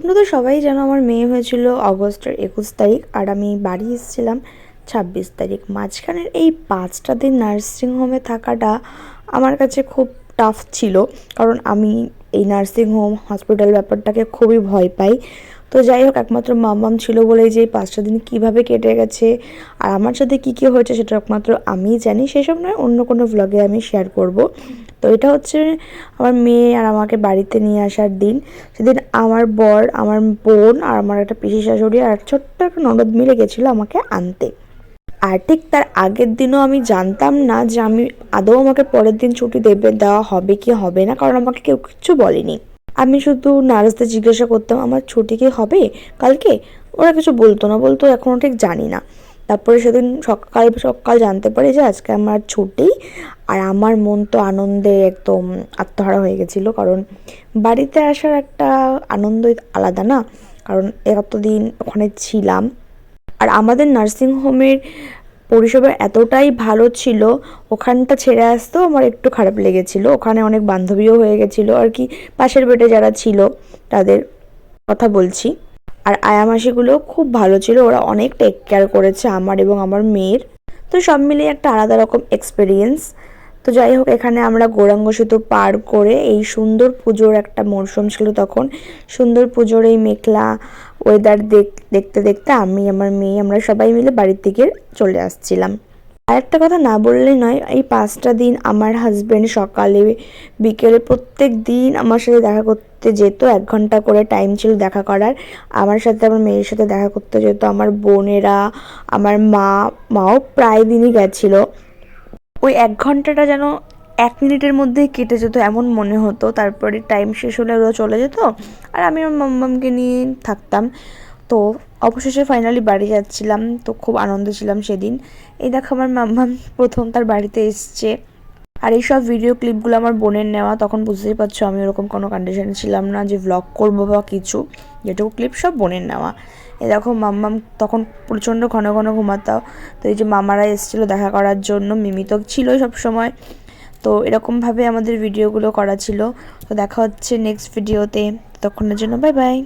তোমরা তো সবাই জানো আমার মেয়ে হয়েছিল অগস্টের 21 তারিখ আর আমি বাড়ি এসেছিলাম 26 তারিখ। মাঝখানের এই 5টা দিন নার্সিংহোমে থাকাটা আমার কাছে খুব টাফ ছিল, কারণ আমি এই নার্সিংহোম হসপিটাল ব্যাপারটাকে খুবই ভয় পাই। তো যাই হোক, একমাত্র মাম্মাম ছিল বলেই যে এই 5টা দিন কীভাবে কেটে গেছে আর আমার সাথে কী কী হয়েছে সেটা একমাত্র আমিই জানি। সেসব নয়, অন্য কোনো ভ্লগে আমি শেয়ার করব। তো এটা হচ্ছে আমার মেয়ে আর আমাকে বাড়িতে নিয়ে আসার দিন। সেদিন আমার বর, আমার বোন আর আমার একটা পিসি শাশুড়ি আর ছোট্ট একটা ননদ মিলে গেছিলো আমাকে আনতে। আর ঠিক তার আগের দিনও আমি জানতাম না যে আদৌ আমাকে পরের দিন ছুটি দেওয়া হবে কি হবে না, কারণ আমাকে কেউ কিচ্ছু বলেনি। আমি শুধু নার্সদের জিজ্ঞাসা করতাম আমার ছুটি কি হবে কালকে, ওরা কিছু বলতো না, বলতো এখনও ঠিক জানি না। তারপরে সেদিন সকাল সকাল জানতে পারি যে আজকে আমার ছুটি। আর আমার মন তো আনন্দে একদম আত্মহারা হয়ে গেছিলো, কারণ বাড়িতে আসার একটা আনন্দই আলাদা না, কারণ এতদিন ওখানে ছিলাম। আর আমাদের নার্সিংহোমের পরিষেবা এতটাই ভালো ছিল, ওখানটা ছেড়ে আসতেও আমার একটু খারাপ লেগেছিলো। ওখানে অনেক বান্ধবীও হয়ে গেছিলো আর কি, পাশের বেডে যারা ছিল তাদের কথা বলছি। আর আয়ামাসিগুলো খুব ভালো ছিল, ওরা অনেক টেক কেয়ার করেছে আমার এবং আমার মেয়ের। তো সব মিলিয়ে একটা আলাদা রকম এক্সপিরিয়েন্স। তো যাই হোক, এখানে আমরা গৌরাঙ্গ সেতু পার করে এই সুন্দর পুজোর একটা মরশুম ছিল তখন, সুন্দর পুজোর এই মেঘলা ওয়েদার দেখতে দেখতে আমি আমার মেয়ে আমরা সবাই মিলে বাড়ির দিকে চলে আসছিলাম। আর একটা কথা না বললেই নয়, এই 5টা দিন আমার হাজব্যান্ড সকালে বিকেলে প্রত্যেক দিন আমার সাথে দেখা করতে যেত। 1 ঘন্টা করে টাইম ছিল দেখা করার। আমার সাথে আমার মেয়ের সাথে দেখা করতে যেত, আমার বোনেরা, আমার মাও প্রায় দিনই গেছিলো। ওই 1 ঘন্টাটা যেন 1 মিনিটের মধ্যেই কেটে যেত এমন মনে হতো। তারপরে টাইম শেষ হলে ওরা চলে যেত আর আমি আমার মাম্মামকে নিয়ে থাকতাম। তো অবশেষে ফাইনালি বাড়ি যাচ্ছিলাম, তো খুব আনন্দে ছিলাম সেদিন। এই দেখো আমার মাম্মাম প্রথম তার বাড়িতে এসছে। আর এইসব ভিডিও ক্লিপগুলো আমার বোনের নেওয়া, তখন বুঝতেই পারছো আমি ওরকম কোনো কন্ডিশনে ছিলাম না যে ভ্লগ করবো বা কিছু, যেটুকু ক্লিপ সব বোনের নেওয়া। এই দেখো মাম্মাম তখন প্রচণ্ড ঘন ঘন ঘুমাতো। তো এই যে মামারা এসেছিলো দেখা করার জন্য, মিমি তো ছিলই সবসময়। তো এরকমভাবে আমাদের ভিডিওগুলো করা ছিল। তো দেখা হচ্ছে নেক্সট ভিডিওতে, ততক্ষণের জন্য বাই বাই।